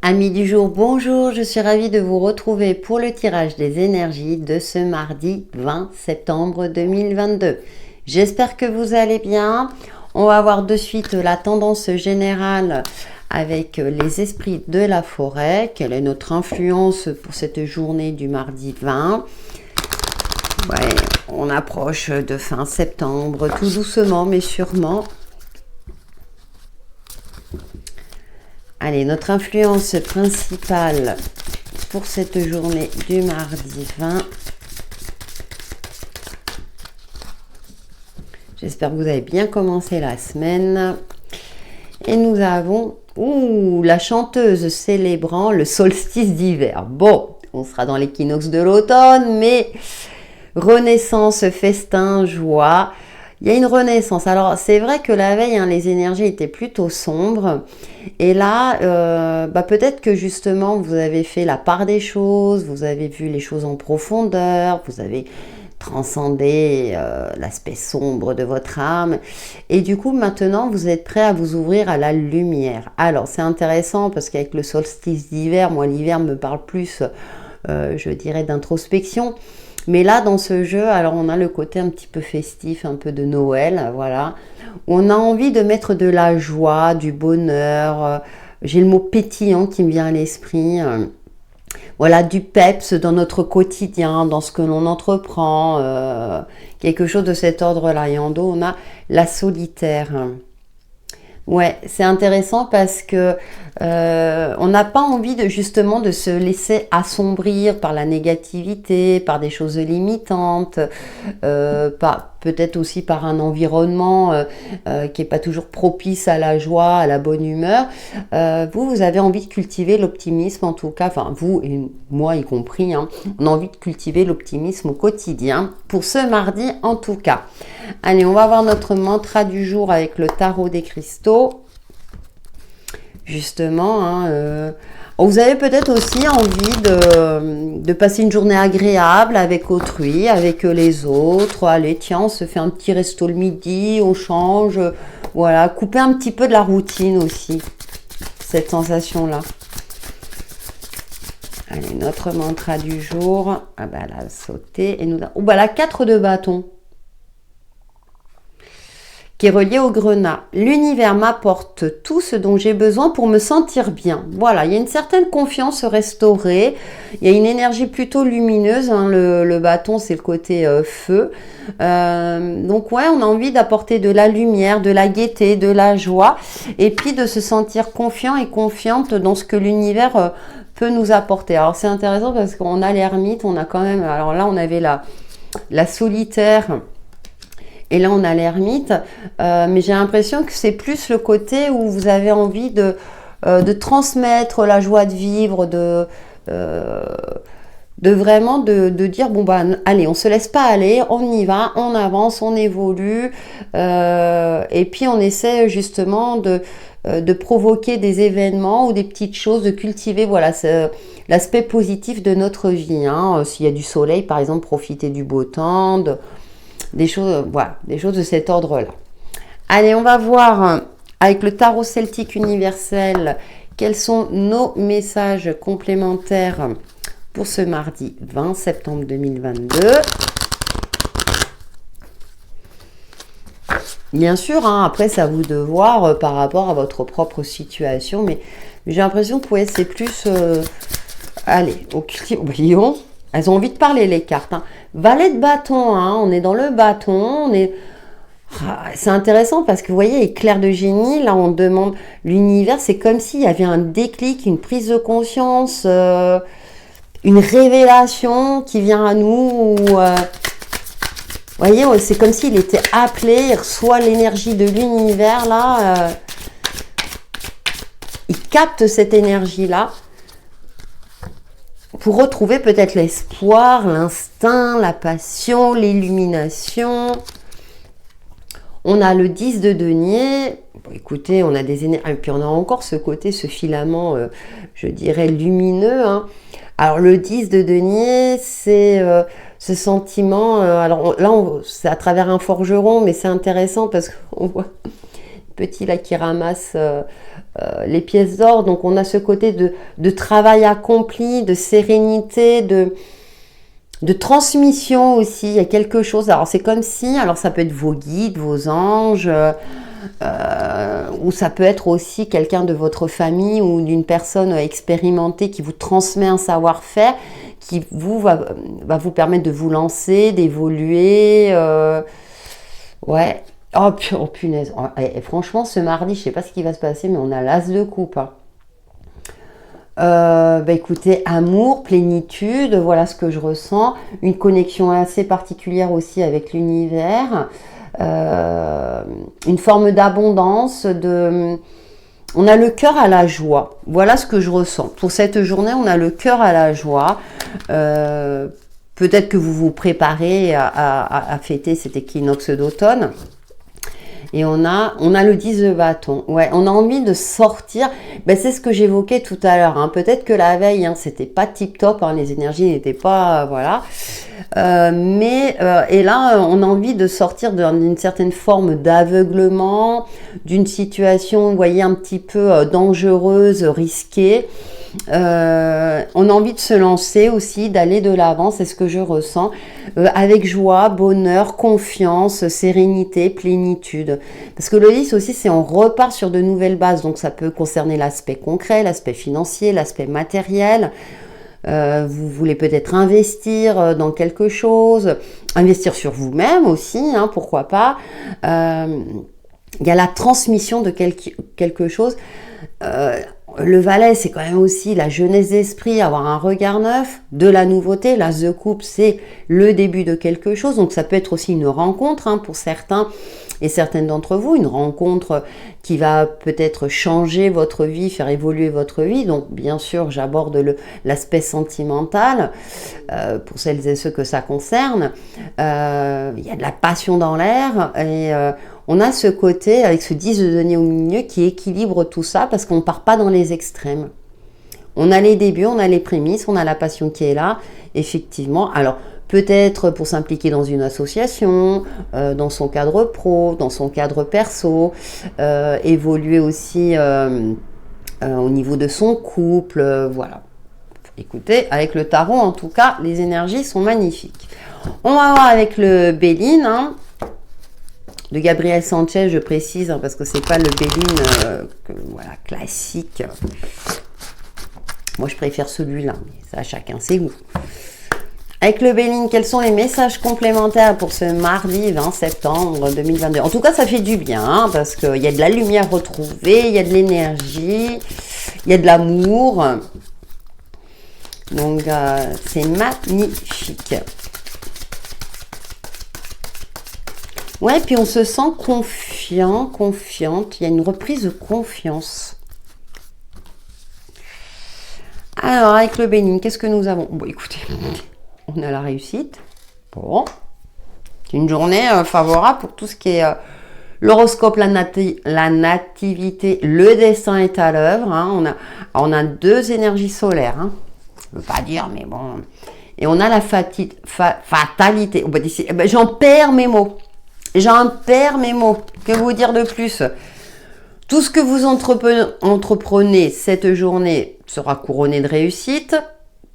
Amis du jour, bonjour, je suis ravie de vous retrouver pour le tirage des énergies de ce mardi 20 septembre 2022. J'espère que vous allez bien. On va voir de suite la tendance générale avec les esprits de la forêt. Quelle est notre influence pour cette journée du mardi 20 ? Ouais, on approche de fin septembre, tout doucement mais sûrement. Allez, notre influence principale pour cette journée du mardi 20. J'espère que vous avez bien commencé la semaine. Et nous avons la chanteuse célébrant le solstice d'hiver. Bon, on sera dans l'équinoxe de l'automne, mais renaissance, festin, joie. Il y a une renaissance. Alors, c'est vrai que la veille, les énergies étaient plutôt sombres. Et là, peut-être que justement, vous avez fait la part des choses, vous avez vu les choses en profondeur, vous avez transcendé l'aspect sombre de votre âme. Et du coup, maintenant, vous êtes prêt à vous ouvrir à la lumière. Alors, c'est intéressant parce qu'avec le solstice d'hiver, moi, l'hiver me parle plus, je dirais, d'introspection. Mais là, dans ce jeu, alors on a le côté un petit peu festif, un peu de Noël, voilà. On a envie de mettre de la joie, du bonheur. J'ai le mot pétillant qui me vient à l'esprit. Voilà, du peps dans notre quotidien, dans ce que l'on entreprend. Quelque chose de cet ordre-là. Et en dos, on a la solitaire. Ouais, c'est intéressant parce que on n'a pas envie justement de se laisser assombrir par la négativité, par des choses limitantes, peut-être aussi par un environnement qui n'est pas toujours propice à la joie, à la bonne humeur. Vous avez envie de cultiver l'optimisme en tout cas, enfin vous et moi y compris, on a envie de cultiver l'optimisme au quotidien, pour ce mardi en tout cas. Allez, on va voir notre mantra du jour avec le tarot des cristaux. Justement, vous avez peut-être aussi envie de passer une journée agréable avec autrui, avec les autres. Allez, tiens, on se fait un petit resto le midi, on change. Voilà, couper un petit peu de la routine aussi, cette sensation-là. Allez, notre mantra du jour. Ah bah là, sauter. Et nous... la 4 de bâton, qui est relié au grenat. L'univers m'apporte tout ce dont j'ai besoin pour me sentir bien. Voilà, il y a une certaine confiance restaurée. Il y a une énergie plutôt lumineuse. Le bâton, c'est le côté feu. Donc ouais, on a envie d'apporter de la lumière, de la gaieté, de la joie. Et puis de se sentir confiant et confiante dans ce que l'univers peut nous apporter. Alors c'est intéressant parce qu'on a l'ermite, on a quand même... Alors là, on avait la solitaire... Et là, on a l'ermite, mais j'ai l'impression que c'est plus le côté où vous avez envie de transmettre la joie de vivre, de vraiment de dire, allez, on se laisse pas aller, on y va, on avance, on évolue, et puis on essaie justement de provoquer des événements ou des petites choses, de cultiver, voilà, l'aspect positif de notre vie. S'il y a du soleil, par exemple, profiter du beau temps, des choses de cet ordre-là. Allez, on va voir avec le tarot celtique universel quels sont nos messages complémentaires pour ce mardi 20 septembre 2022. Bien sûr, après c'est à vous de voir par rapport à votre propre situation, mais j'ai l'impression que c'est plus... allez, au lion. Elles ont envie de parler, les cartes. Valet de bâton, on est dans le bâton. C'est intéressant parce que vous voyez, éclair de génie, là on demande l'univers, c'est comme s'il y avait un déclic, une prise de conscience, une révélation qui vient à nous. Vous voyez, c'est comme s'il était appelé, il reçoit l'énergie de l'univers, là. Il capte cette énergie-là. Pour retrouver peut-être l'espoir, l'instinct, la passion, l'illumination. On a le 10 de denier. Écoutez, on a des énergies. Et puis on a encore ce côté, ce filament, je dirais, lumineux. Alors le 10 de denier, c'est ce sentiment. Alors là, c'est à travers un forgeron, mais c'est intéressant parce qu'on voit petit là qui ramasse les pièces d'or. Donc on a ce côté de travail accompli, de sérénité, de transmission aussi. Il y a quelque chose. Alors c'est comme si, alors ça peut être vos guides, vos anges, ou ça peut être aussi quelqu'un de votre famille ou d'une personne expérimentée qui vous transmet un savoir-faire qui va vous permettre de vous lancer, d'évoluer. Ouais. Oh, oh punaise. Et franchement, ce mardi, je ne sais pas ce qui va se passer, mais on a l'as de coupe. Hein. Écoutez, amour, plénitude, voilà ce que je ressens. Une connexion assez particulière aussi avec l'univers. Une forme d'abondance, on a le cœur à la joie. Voilà ce que je ressens. Pour cette journée, on a le cœur à la joie. Peut-être que vous vous préparez à fêter cet équinoxe d'automne. Et on a le 10 de bâton. Ouais, on a envie de sortir. C'est ce que j'évoquais tout à l'heure. Hein. Peut-être que la veille, c'était pas tip-top. Hein, les énergies n'étaient pas... voilà. Et là, on a envie de sortir d'une certaine forme d'aveuglement, d'une situation, vous voyez, un petit peu dangereuse, risquée. On a envie de se lancer aussi, d'aller de l'avant, c'est ce que je ressens, avec joie, bonheur, confiance, sérénité, plénitude. Parce que le 10 aussi, c'est on repart sur de nouvelles bases, donc ça peut concerner l'aspect concret, l'aspect financier, l'aspect matériel. Vous voulez peut-être investir dans quelque chose, investir sur vous-même aussi, hein, pourquoi pas. Il y a la transmission de quelque chose. Le valet, c'est quand même aussi la jeunesse d'esprit, avoir un regard neuf, de la nouveauté. L'as de coupe, c'est le début de quelque chose. Donc ça peut être aussi une rencontre hein, pour certains et certaines d'entre vous, une rencontre qui va peut-être changer votre vie, faire évoluer votre vie. Donc bien sûr, j'aborde l'aspect sentimental pour celles et ceux que ça concerne. Il y a de la passion dans l'air et on a ce côté avec ce 10 de denier au milieu qui équilibre tout ça parce qu'on ne part pas dans les extrêmes. On a les débuts, on a les prémices, on a la passion qui est là, effectivement. Alors, peut-être pour s'impliquer dans une association, dans son cadre pro, dans son cadre perso, évoluer aussi au niveau de son couple, voilà. Écoutez, avec le tarot, en tout cas, les énergies sont magnifiques. On va voir avec le Béline, hein, de Gabriel Sanchez, je précise, hein, parce que c'est pas le Béline voilà, classique. Moi, je préfère celui-là, mais ça, chacun ses goûts. Avec le Béline, quels sont les messages complémentaires pour ce mardi 20 septembre 2022? En tout cas, ça fait du bien, hein, parce qu'il y a de la lumière retrouvée, il y a de l'énergie, il y a de l'amour. Donc, c'est magnifique. Ouais, puis on se sent confiant, confiante. Il y a une reprise de confiance. Alors, avec le Béline, qu'est-ce que nous avons? Bon, écoutez, on a la réussite. Bon. C'est une journée favorable pour tout ce qui est l'horoscope, la nativité, le destin est à l'œuvre. Hein. On a deux énergies solaires. Hein. Je ne veux pas dire, mais bon. Et on a la fatalité. J'en perds mes mots. J'en perds mes mots. Que vous dire de plus? Tout ce que vous entreprenez cette journée sera couronné de réussite.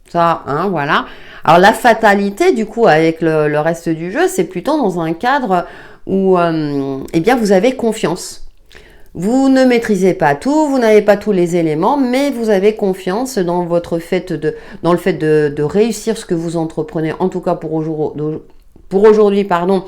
Ça, hein, voilà. Alors la fatalité, du coup, avec le reste du jeu, c'est plutôt dans un cadre où eh bien, vous avez confiance. Vous ne maîtrisez pas tout, vous n'avez pas tous les éléments, mais vous avez confiance dans le fait de réussir ce que vous entreprenez, en tout cas pour aujourd'hui, pardon,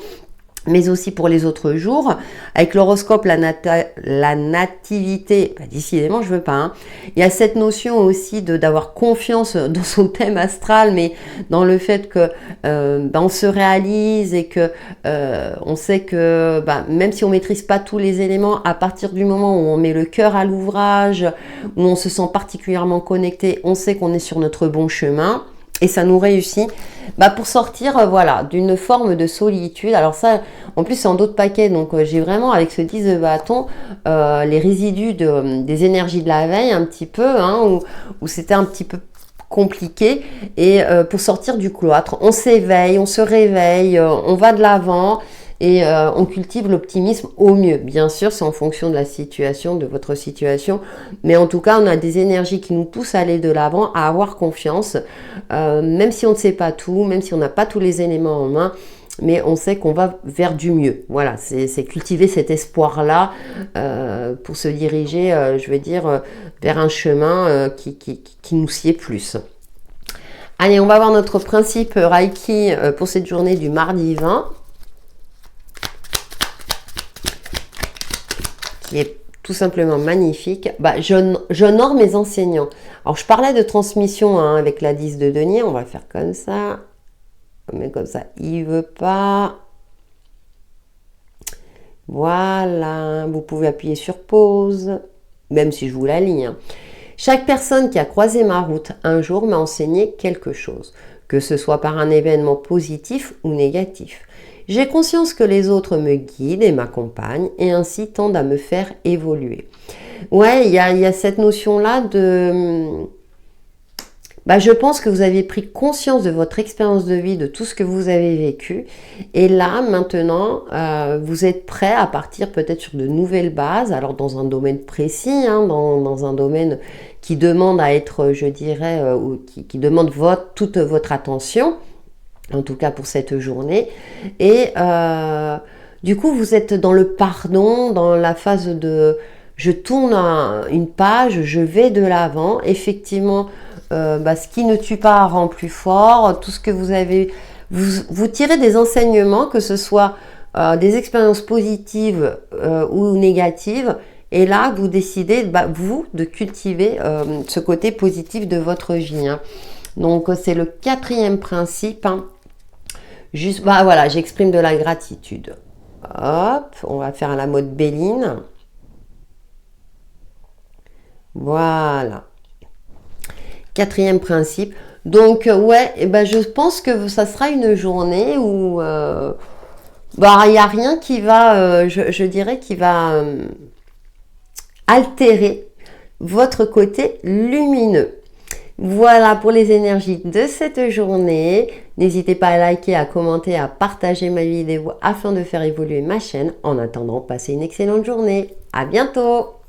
mais aussi pour les autres jours. Avec l'horoscope, la nativité, décidément, je veux pas. Hein. Il y a cette notion aussi d'avoir confiance dans son thème astral, mais dans le fait que on se réalise et que on sait que même si on maîtrise pas tous les éléments, à partir du moment où on met le cœur à l'ouvrage, où on se sent particulièrement connecté, on sait qu'on est sur notre bon chemin. Et ça nous réussit pour sortir voilà, d'une forme de solitude. Alors ça, en plus, c'est en d'autres paquets. Donc, j'ai vraiment, avec ce 10 de bâton, les résidus des énergies de la veille, un petit peu, hein, où c'était un petit peu compliqué. Et pour sortir du cloître, on s'éveille, on se réveille, on va de l'avant. et on cultive l'optimisme au mieux. Bien sûr, c'est en fonction de la situation, de votre situation, mais en tout cas, on a des énergies qui nous poussent à aller de l'avant, à avoir confiance, même si on ne sait pas tout, même si on n'a pas tous les éléments en main, mais on sait qu'on va vers du mieux. Voilà, c'est cultiver cet espoir-là pour se diriger, je veux dire, vers un chemin qui nous sied plus. Allez, on va voir notre principe Reiki pour cette journée du mardi 20, qui est tout simplement magnifique. Bah, j'honore mes enseignants. Alors, je parlais de transmission hein, avec la 10 de denier. On va faire comme ça. Mais comme ça, il veut pas. Voilà. Vous pouvez appuyer sur pause, même si je vous la lis. Hein. Chaque personne qui a croisé ma route un jour m'a enseigné quelque chose, que ce soit par un événement positif ou négatif. J'ai conscience que les autres me guident et m'accompagnent et ainsi tendent à me faire évoluer. Ouais, il y a cette notion-là de... Bah, je pense que vous avez pris conscience de votre expérience de vie, de tout ce que vous avez vécu. Et là, maintenant, vous êtes prêt à partir peut-être sur de nouvelles bases. Alors, dans un domaine précis, hein, dans un domaine qui demande à être, je dirais, ou qui demande toute votre attention. En tout cas, pour cette journée. Et du coup, vous êtes dans le pardon, dans la phase de... Je tourne une page, je vais de l'avant. Effectivement... ce qui ne tue pas rend plus fort, tout ce que vous avez, vous tirez des enseignements, que ce soit des expériences positives ou négatives, et là vous décidez, vous, de cultiver ce côté positif de votre vie. Hein. Donc c'est le 4e principe. Hein. Juste, voilà, j'exprime de la gratitude. Hop, on va faire à la mode Béline. Voilà. 4e principe. Donc, ouais, je pense que ça sera une journée où il n'y a rien qui va, je dirais, qui va altérer votre côté lumineux. Voilà pour les énergies de cette journée. N'hésitez pas à liker, à commenter, à partager ma vidéo afin de faire évoluer ma chaîne. En attendant, passez une excellente journée. À bientôt!